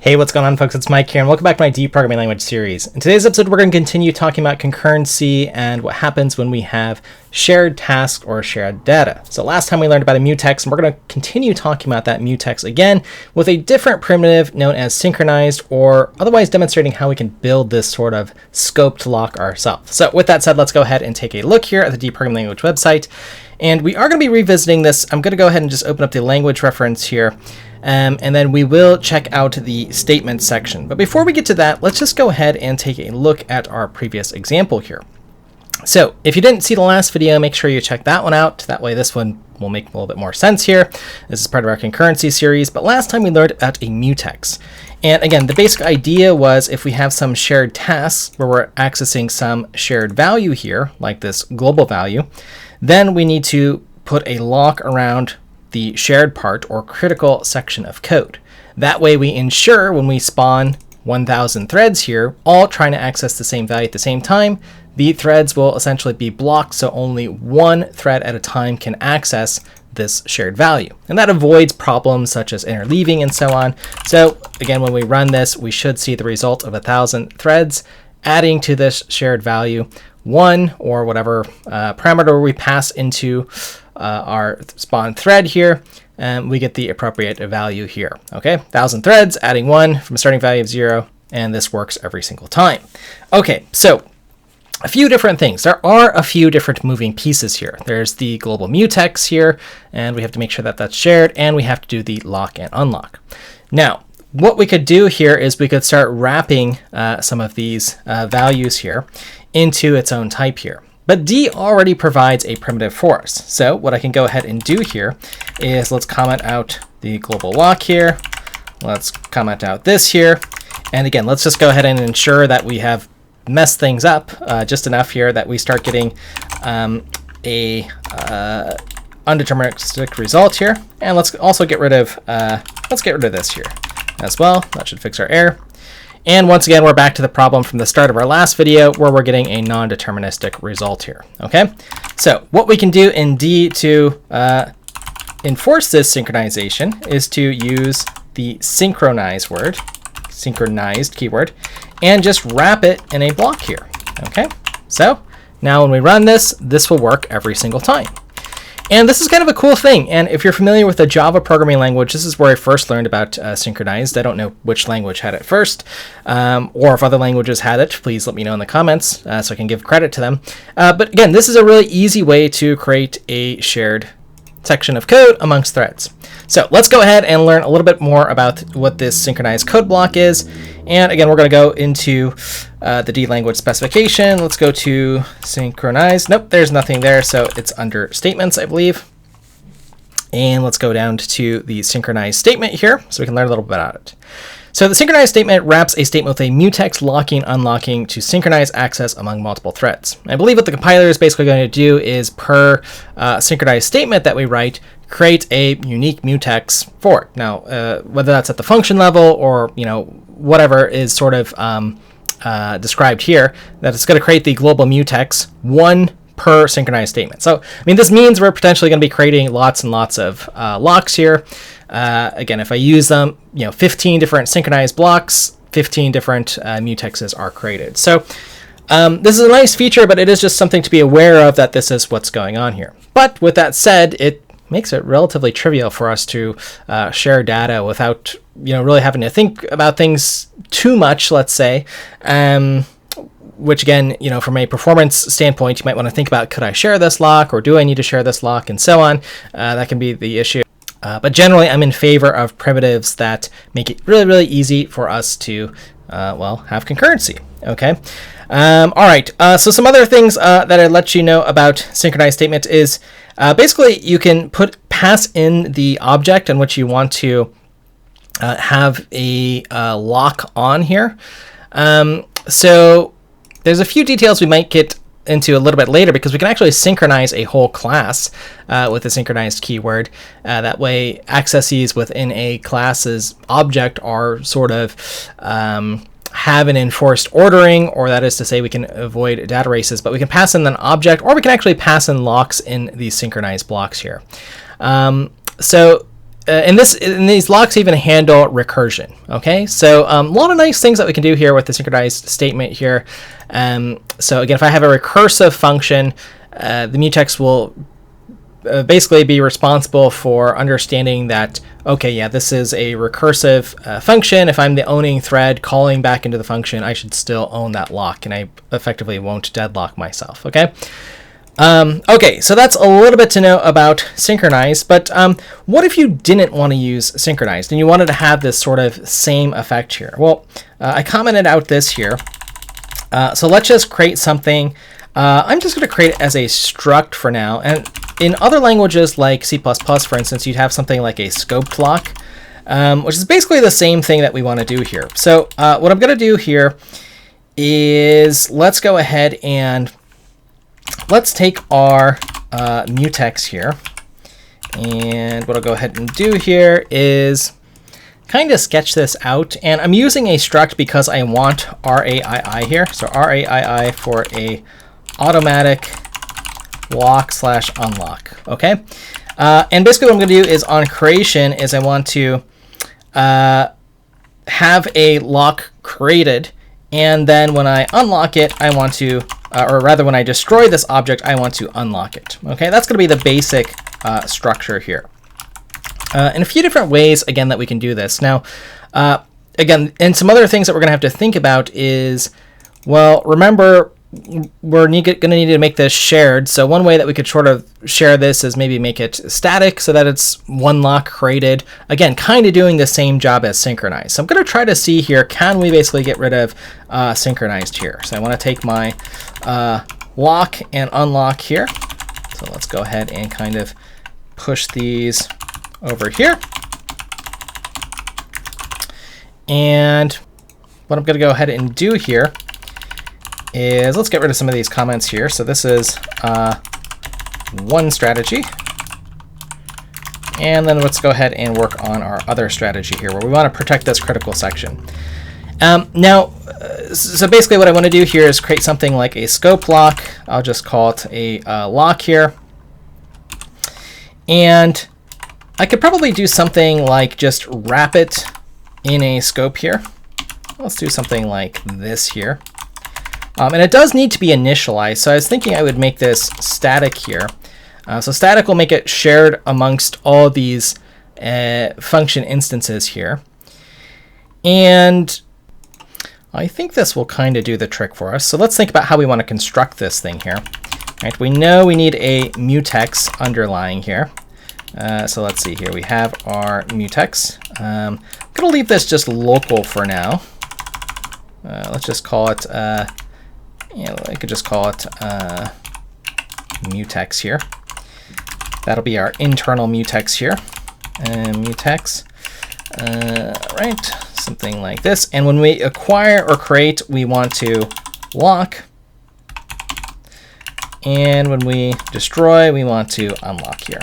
Hey, what's going on, folks? It's Mike here, and welcome back to my deprogramming language series. In today's episode, we're going to continue talking about concurrency and what happens when we have shared tasks or shared data. So last time we learned about a mutex, and we're going to continue talking about that mutex again with a different primitive known as synchronized, or otherwise demonstrating how we can build this sort of scoped lock ourselves. So with that said, let's go ahead and take a look here at the deprogramming language website. And we are going to be revisiting this. I'm going to go ahead and just open up the language reference here. And then we will check out the statement section. But before we get to that, let's just go ahead and take a look at our previous example here. So if you didn't see the last video, make sure you check that one out. That way this one will make a little bit more sense here. This is part of our concurrency series. But last time we learned about a mutex. And again, the basic idea was if we have some shared tasks where we're accessing some shared value here, like this global value, then we need to put a lock around the shared part or critical section of code. That way we ensure when we spawn 1,000 threads here, all trying to access the same value at the same time, the threads will essentially be blocked so only one thread at a time can access this shared value. And that avoids problems such as interleaving and so on. So again, when we run this, we should see the result of 1,000 threads adding to this shared value, one or whatever parameter we pass into our spawn thread here, and we get the appropriate value here. Okay, 1,000 threads, adding one from a starting value of 0, and this works every single time. Okay, so a few different things. There are a few different moving pieces here. There's the global mutex here, and we have to make sure that that's shared, and we have to do the lock and unlock. Now, what we could do here is we could start wrapping some of these values here into its own type here. But D already provides a primitive for us. So what I can go ahead and do here is let's comment out the global lock here. Let's comment out this here. And again, let's just go ahead and ensure that we have messed things up just enough here that we start getting a undeterministic result here. And let's also get rid of this here as well. That should fix our error. And once again, we're back to the problem from the start of our last video where we're getting a non-deterministic result here. Okay, so what we can do in D to enforce this synchronization is to use the synchronized keyword, and just wrap it in a block here. Okay, so now when we run this, this will work every single time. And this is kind of a cool thing. And if you're familiar with the Java programming language, this is where I first learned about synchronized. I don't know which language had it first, or if other languages had it, please let me know in the comments so I can give credit to them. But again, this is a really easy way to create a shared section of code amongst threads. So let's go ahead and learn a little bit more about what this synchronized code block is. And again, we're going to go into the D language specification. Let's go to synchronize. Nope, there's nothing there. So it's under statements, I believe. And let's go down to the synchronized statement here so we can learn a little bit about it. So the synchronized statement wraps a statement with a mutex locking, unlocking to synchronize access among multiple threads. I believe what the compiler is basically going to do is per synchronized statement that we write, create a unique mutex for it. Now, whether that's at the function level or whatever is sort of described here, that it's going to create the global mutex one per synchronized statement. So, I mean, this means we're potentially going to be creating lots and lots of locks here. Again, if I use them, 15 different synchronized blocks, 15 different mutexes are created. So this is a nice feature, but it is just something to be aware of that this is what's going on here. But with that said, it makes it relatively trivial for us to share data without really having to think about things too much, let's say. Which again, from a performance standpoint, you might want to think about, could I share this lock or do I need to share this lock and so on? That can be the issue. But generally, I'm in favor of primitives that make it really, really easy for us to, have concurrency. Okay. All right. So some other things that I'd let you know about synchronized statement is basically you can pass in the object in which you want to have a lock on here. So there's a few details we might get into a little bit later because we can actually synchronize a whole class with a synchronized keyword. That way accesses within a class's object are sort of have an enforced ordering, or that is to say we can avoid data races, but we can pass in an object, or we can actually pass in locks in these synchronized blocks here. So and these locks even handle recursion. Okay, so a lot of nice things that we can do here with the synchronized statement here. So again, if I have a recursive function, the mutex will basically be responsible for understanding that, okay, yeah, this is a recursive function. If I'm the owning thread calling back into the function, I should still own that lock, and I effectively won't deadlock myself. Okay. Okay, so that's a little bit to know about synchronized, but what if you didn't want to use synchronized and you wanted to have this sort of same effect here? Well, I commented out this here. So let's just create something. I'm just going to create it as a struct for now. And in other languages like C++, for instance, you'd have something like a scoped lock, which is basically the same thing that we want to do here. So what I'm going to do here is let's go ahead and let's take our mutex here, and what I'll go ahead and do here is kind of sketch this out. And I'm using a struct because I want RAII here. So RAII for a automatic lock/unlock. Okay, and basically what I'm going to do is on creation is I want to have a lock created, and then when I unlock it, I want to or rather when I destroy this object, I want to unlock it. Okay, that's going to be the basic structure here. And a few different ways, again, that we can do this. Now, again, and some other things that we're going to have to think about is, well, remember, we're going to need to make this shared. So one way that we could sort of share this is maybe make it static so that it's one lock created. Again, kind of doing the same job as synchronized. So I'm going to try to see here, can we basically get rid of synchronized here? So I want to take my lock and unlock here. So let's go ahead and kind of push these over here. And what I'm going to go ahead and do here is let's get rid of some of these comments here. So this is one strategy. And then let's go ahead and work on our other strategy here where we want to protect this critical section. Now, so basically what I want to do here is create something like a scope lock. I'll just call it a lock here. And I could probably do something like just wrap it in a scope here. Let's do something like this here. And it does need to be initialized. So I was thinking I would make this static here. So static will make it shared amongst all these function instances here. And I think this will kind of do the trick for us. So let's think about how we want to construct this thing here. Right, we know we need a mutex underlying here. So let's see here. We have our mutex. I'm going to leave this just local for now. Let's just call it, I could just call it mutex here. That'll be our internal mutex here. Mutex, right, something like this. And when we acquire or create, we want to lock. And when we destroy, we want to unlock here.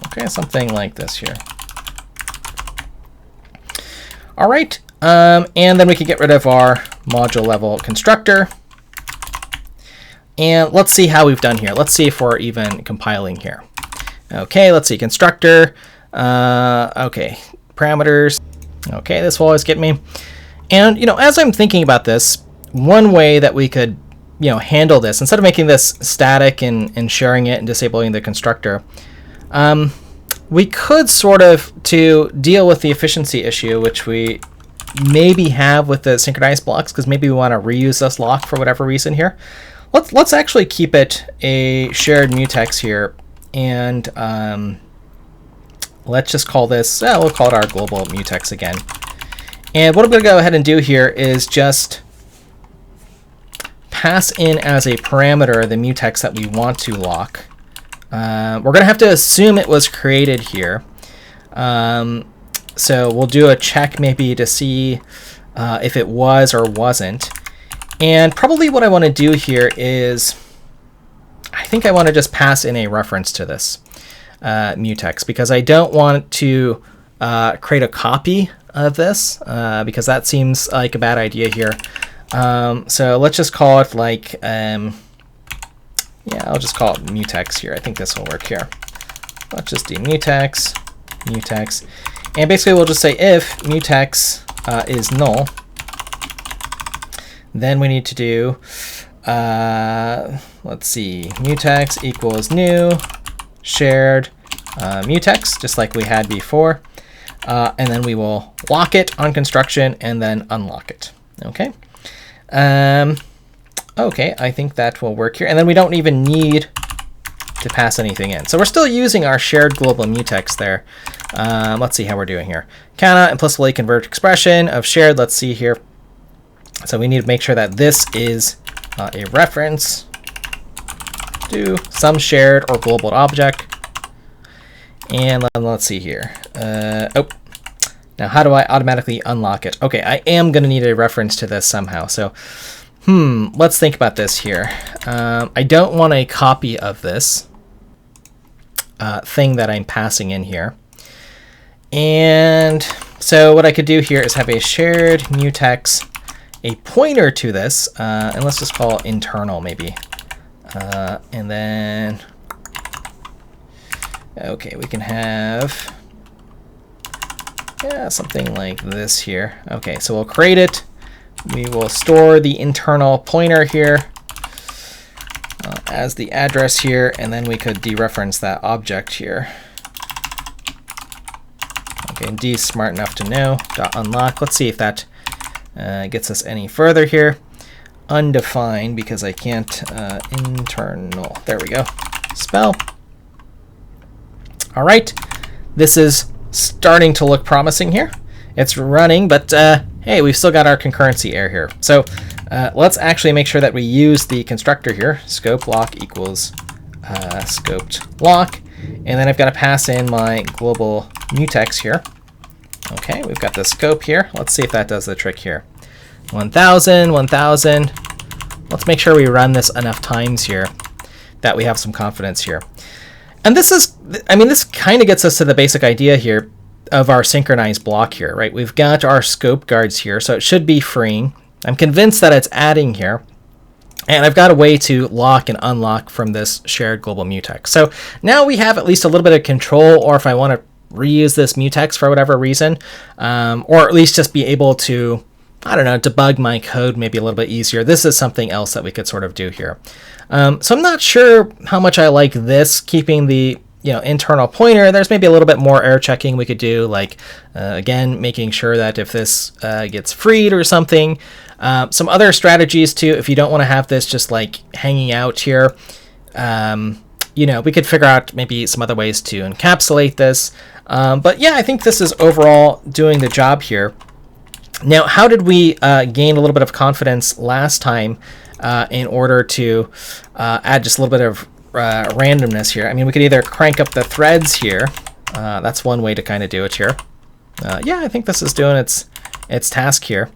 Okay, something like this here. All right, and then we can get rid of our module level constructor. And let's see how we've done here. Let's see if we're even compiling here. Okay, let's see, constructor. Okay, parameters. Okay, this will always get me. And, as I'm thinking about this, one way that we could, handle this, instead of making this static and sharing it and disabling the constructor, we could sort of, to deal with the efficiency issue, which we maybe have with the synchronized blocks, because maybe we want to reuse this lock for whatever reason here. Let's actually keep it a shared mutex here, and let's just call this, we'll call it our global mutex again. And what I'm going to go ahead and do here is just pass in as a parameter the mutex that we want to lock. We're going to have to assume it was created here. So we'll do a check maybe to see if it was or wasn't. And probably what I want to do here is, I think I want to just pass in a reference to this mutex, because I don't want to create a copy of this, because that seems like a bad idea here. So let's just call it like, yeah, I'll just call it mutex here. I think this will work here. Let's just do mutex. mutex. And basically we'll just say if mutex is null, then we need to do, let's see, mutex equals new shared mutex, just like we had before. And then we will lock it on construction and then unlock it. Okay. Okay, I think that will work here. And then we don't even need to pass anything in. So we're still using our shared global mutex there. Let's see how we're doing here. Cannot implicitly convert expression of shared. Let's see here. So we need to make sure that this is a reference to some shared or global object. And let's see here. Oh, now how do I automatically unlock it? Okay, I am going to need a reference to this somehow. So, let's think about this here. I don't want a copy of this thing that I'm passing in here. And so what I could do here is have a shared mutex, a pointer to this, and let's just call it internal maybe. And then, okay, we can have, yeah, something like this here. Okay, so we'll create it. We will store the internal pointer here as the address here, and then we could dereference that object here. Okay, and D is smart enough to know. .unlock. Let's see if that gets us any further here. Undefined, because I can't internal. There we go. Spell. All right, this is starting to look promising here. It's running, but hey, we've still got our concurrency error here. So let's actually make sure that we use the constructor here. Scope lock equals scoped lock. And then I've got to pass in my global mutex here. Okay, we've got the scope here. Let's see if that does the trick here. 1000, 1000. Let's make sure we run this enough times here that we have some confidence here. And this is, I mean, this kind of gets us to the basic idea here of our synchronized block here, right? We've got our scope guards here, so it should be freeing. I'm convinced that it's adding here. And I've got a way to lock and unlock from this shared global mutex. So now we have at least a little bit of control, or if I want to reuse this mutex for whatever reason, or at least just be able to, I don't know, debug my code maybe a little bit easier. This is something else that we could sort of do here. So I'm not sure how much I like this, keeping the internal pointer. There's maybe a little bit more error checking we could do, like again, making sure that if this gets freed or something. Some other strategies too, if you don't want to have this just like hanging out here, we could figure out maybe some other ways to encapsulate this. But yeah, I think this is overall doing the job here. Now, how did we gain a little bit of confidence last time in order to add just a little bit of randomness here? I mean, we could either crank up the threads here. That's one way to kind of do it here. Yeah, I think this is doing its task here.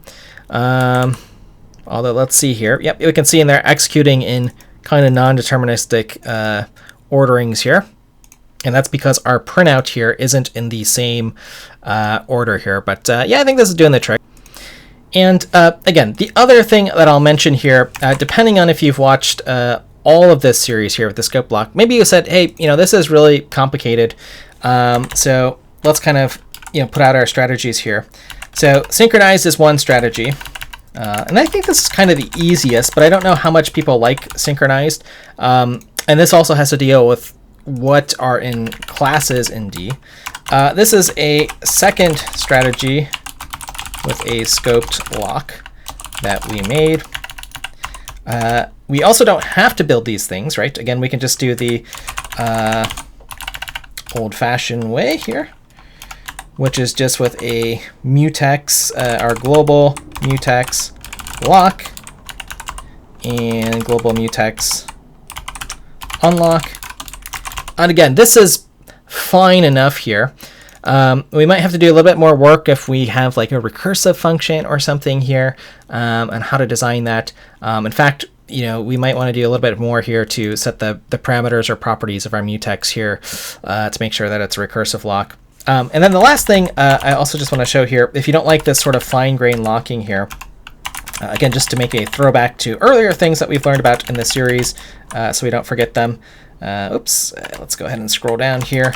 Although, let's see here. Yep, we can see in there executing in kind of non-deterministic orderings here. And that's because our printout here isn't in the same order here. But yeah, I think this is doing the trick. And again, the other thing that I'll mention here, depending on if you've watched all of this series here with the scope block, maybe you said, hey, this is really complicated. So let's kind of put out our strategies here. So synchronized is one strategy. And I think this is kind of the easiest, but I don't know how much people like synchronized. And this also has to deal with what are in classes in D. This is a second strategy with a scoped lock that we made. We also don't have to build these things, right? Again, we can just do the old-fashioned way here, which is just with a mutex, our global mutex lock and global mutex unlock. And again, this is fine enough here. We might have to do a little bit more work if we have like a recursive function or something here, and how to design that. In fact, we might want to do a little bit more here to set the parameters or properties of our mutex here to make sure that it's a recursive lock. And then the last thing I also just want to show here, if you don't like this sort of fine-grained locking here, again, just to make a throwback to earlier things that we've learned about in this series, so we don't forget them. Oops, let's go ahead and scroll down here.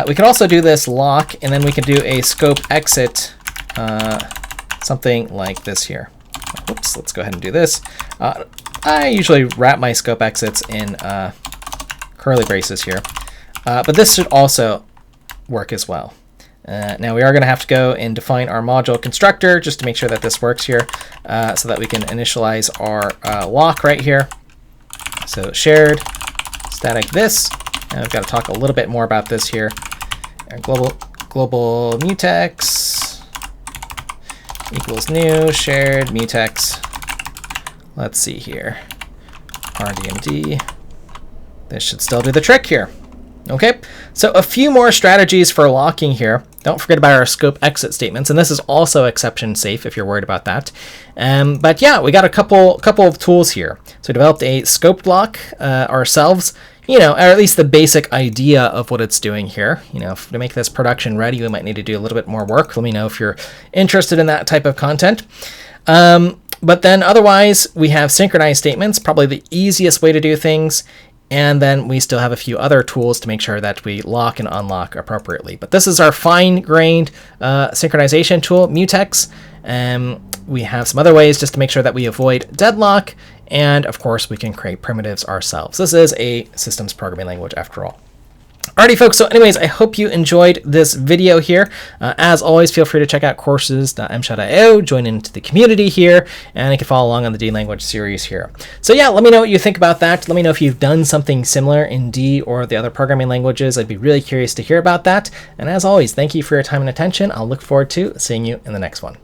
We can also do this lock, and then we can do a scope exit, something like this here. Oops, let's go ahead and do this. I usually wrap my scope exits in curly braces here, but this should also work as well. Now we are going to have to go and define our module constructor just to make sure that this works here, so that we can initialize our lock right here. So shared static this, and we've got to talk a little bit more about this here. Our global mutex equals new shared mutex. Let's see here, RDMD. This should still do the trick here. Okay, so a few more strategies for locking here. Don't forget about our scope exit statements, and this is also exception safe if you're worried about that. But yeah, we got a couple of tools here. So we developed a scoped lock ourselves, or at least the basic idea of what it's doing here. To make this production ready, we might need to do a little bit more work. Let me know if you're interested in that type of content. But then otherwise, we have synchronized statements, probably the easiest way to do things. And then we still have a few other tools to make sure that we lock and unlock appropriately. But this is our fine-grained synchronization tool, mutex. We have some other ways just to make sure that we avoid deadlock. And of course, we can create primitives ourselves. This is a systems programming language after all. Alrighty, folks. So anyways, I hope you enjoyed this video here. As always, feel free to check out courses.msha.io, join into the community here, and you can follow along on the D language series here. So yeah, let me know what you think about that. Let me know if you've done something similar in D or the other programming languages. I'd be really curious to hear about that. And as always, thank you for your time and attention. I'll look forward to seeing you in the next one.